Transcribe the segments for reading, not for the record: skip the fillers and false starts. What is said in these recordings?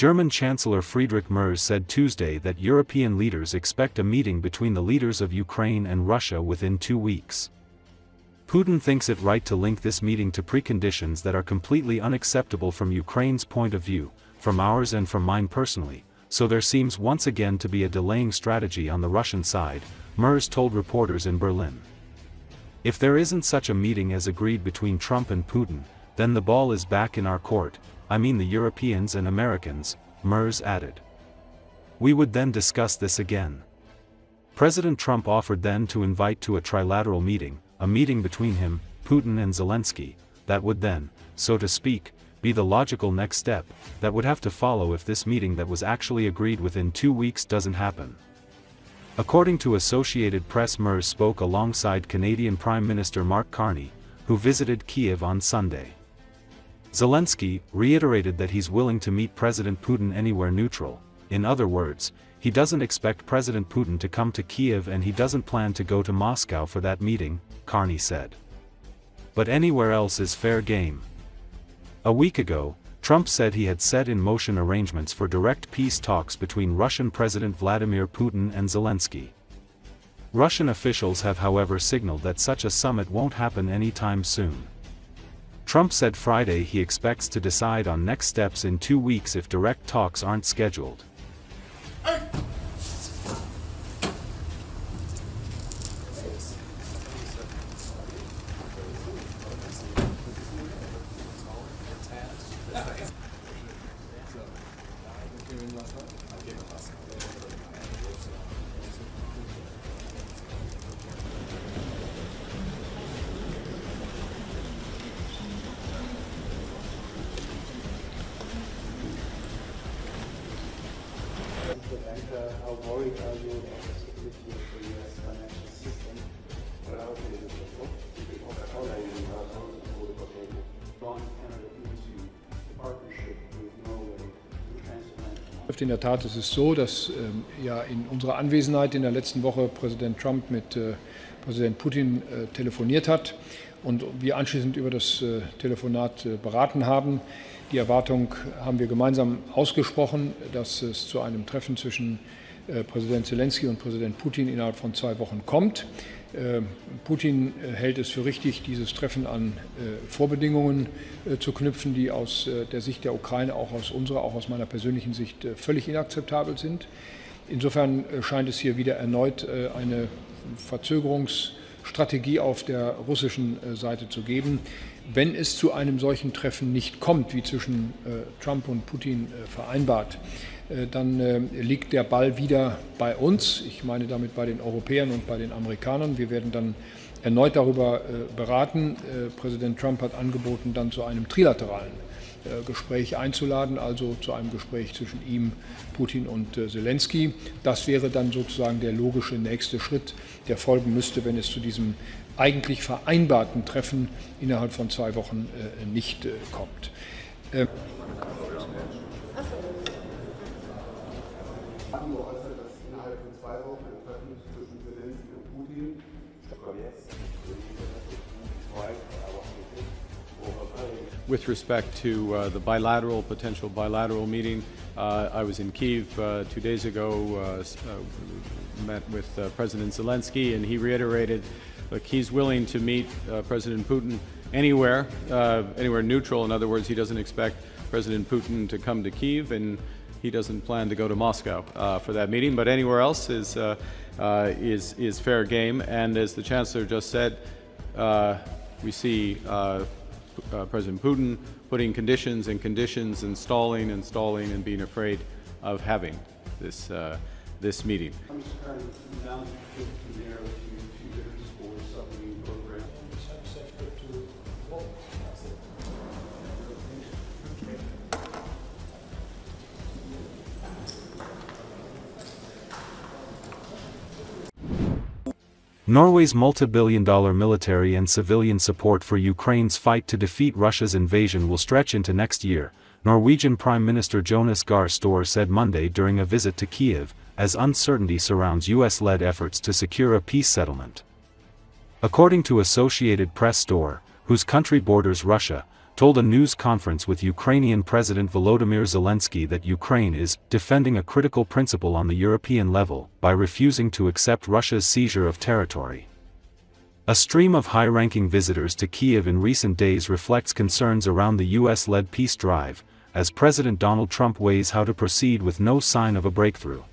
German Chancellor Friedrich Merz said Tuesday that European leaders expect a meeting between the leaders of Ukraine and Russia within 2 weeks. Putin thinks it right to link this meeting to preconditions that are completely unacceptable from Ukraine's point of view, from ours and from mine personally, so there seems once again to be a delaying strategy on the Russian side, Merz told reporters in Berlin. If there isn't such a meeting as agreed between Trump and Putin, then the ball is back in our court, I mean the Europeans and Americans, Merz added. We would then discuss this again. President Trump offered then to invite to a trilateral meeting, a meeting between him, Putin and Zelensky, that would then, so to speak, be the logical next step, that would have to follow if this meeting that was actually agreed within 2 weeks doesn't happen. According to Associated Press, Merz spoke alongside Canadian Prime Minister Mark Carney, who visited Kiev on Sunday. Zelensky reiterated that he's willing to meet President Putin anywhere neutral. In other words, he doesn't expect President Putin to come to Kiev and he doesn't plan to go to Moscow for that meeting, Carney said. But anywhere else is fair game. A week ago, Trump said he had set in motion arrangements for direct peace talks between Russian President Vladimir Putin and Zelensky. Russian officials have however signaled that such a summit won't happen anytime soon. Trump said Friday he expects to decide on next steps in 2 weeks if direct talks aren't scheduled. How worried are you about the stability of the US financial system? How are you into the partnership with Norway to transatlantic? In der Tat ist es so, dass ja in unserer Anwesenheit in der letzten Woche Präsident Trump mit Präsident Putin telefoniert hat und wir anschließend über das Telefonat beraten haben. Die Erwartung haben wir gemeinsam ausgesprochen, dass es zu einem Treffen zwischen Präsident Zelensky und Präsident Putin innerhalb von 2 Wochen kommt. Putin hält es für richtig, dieses Treffen an Vorbedingungen zu knüpfen, die aus der Sicht der Ukraine, auch aus unserer, auch aus meiner persönlichen Sicht völlig inakzeptabel sind. Insofern scheint es hier wieder erneut eine Verzögerungsstrategie auf der russischen Seite zu geben. Wenn es zu einem solchen Treffen nicht kommt, wie zwischen Trump und Putin vereinbart, dann liegt der Ball wieder bei uns. Ich meine damit bei den Europäern und bei den Amerikanern. Wir werden dann erneut darüber beraten. Präsident Trump hat angeboten, dann zu einem trilateralen Gespräch einzuladen, also zu einem Gespräch zwischen ihm, Putin und Zelensky. Das wäre dann sozusagen der logische nächste Schritt, der folgen müsste, wenn es zu diesem eigentlich vereinbarten Treffen innerhalb von 2 Wochen nicht kommt. With respect to the potential bilateral meeting, I was in Kyiv 2 days ago, met with President Zelensky, and he reiterated that he's willing to meet President Putin anywhere neutral. In other words, he doesn't expect President Putin to come to Kyiv, and he doesn't plan to go to Moscow for that meeting. But anywhere else is fair game. And as the Chancellor just said, we see President Putin putting conditions and conditions, and stalling and being afraid of having this meeting. Norway's multi-billion-dollar military and civilian support for Ukraine's fight to defeat Russia's invasion will stretch into next year, Norwegian Prime Minister Jonas Gahr Støre said Monday during a visit to Kiev, as uncertainty surrounds US-led efforts to secure a peace settlement. According to Associated Press, Støre, whose country borders Russia, told a news conference with Ukrainian President Volodymyr Zelensky that Ukraine is defending a critical principle on the European level by refusing to accept Russia's seizure of territory. A stream of high-ranking visitors to Kyiv in recent days reflects concerns around the US-led peace drive, as President Donald Trump weighs how to proceed with no sign of a breakthrough.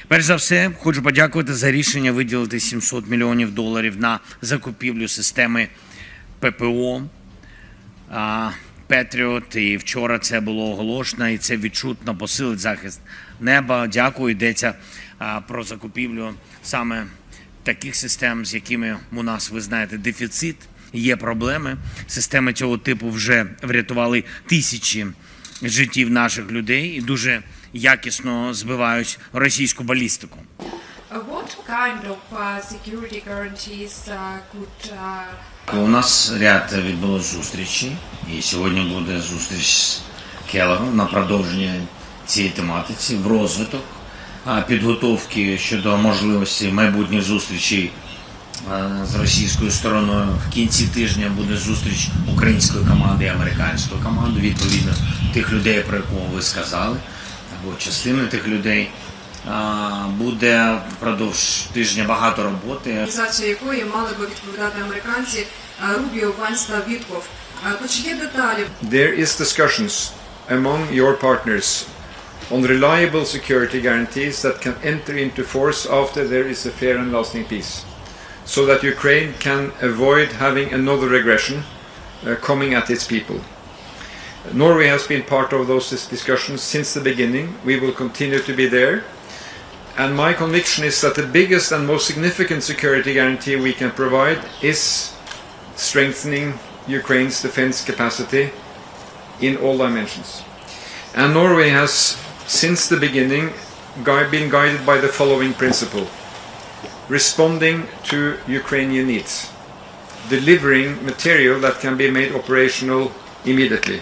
Перш за все, хочу подякувати за рішення виділити $700 мільйонів на закупівлю системи ППО Петріот. І вчора це було оголошено, і це відчутно посилить захист неба. Дякую, йдеться про закупівлю саме таких систем, з якими у нас, ви знаєте, дефіцит, є проблеми. Системи цього типу вже врятували тисячі життів наших людей і дуже якісно збивають російську балістику. What kind of security guarantees could У нас ряд відбулось зустрічі, і сьогодні буде зустріч з Келлером на продовження цієї тематики, в розвиток, підготовки щодо можливості майбутніх зустрічей з російською стороною. В кінці тижня буде зустріч української команди і американської команди, відповідно тих людей, про якого ви сказали, або частини тих людей. Буде впродовж тижня багато роботи. Організацію якої мали би відповідати американці Рубіо, Ванс та Вітков. Чи є деталі? There is discussions among your partners on reliable security guarantees that can enter into force after there is a fair and lasting peace, so that Ukraine can avoid having another aggression coming at its people. Norway has been part of those discussions since the beginning. We will continue to be there. And my conviction is that the biggest and most significant security guarantee we can provide is strengthening Ukraine's defense capacity in all dimensions. And Norway has, since the beginning, been guided by the following principle: responding to Ukrainian needs, delivering material that can be made operational immediately.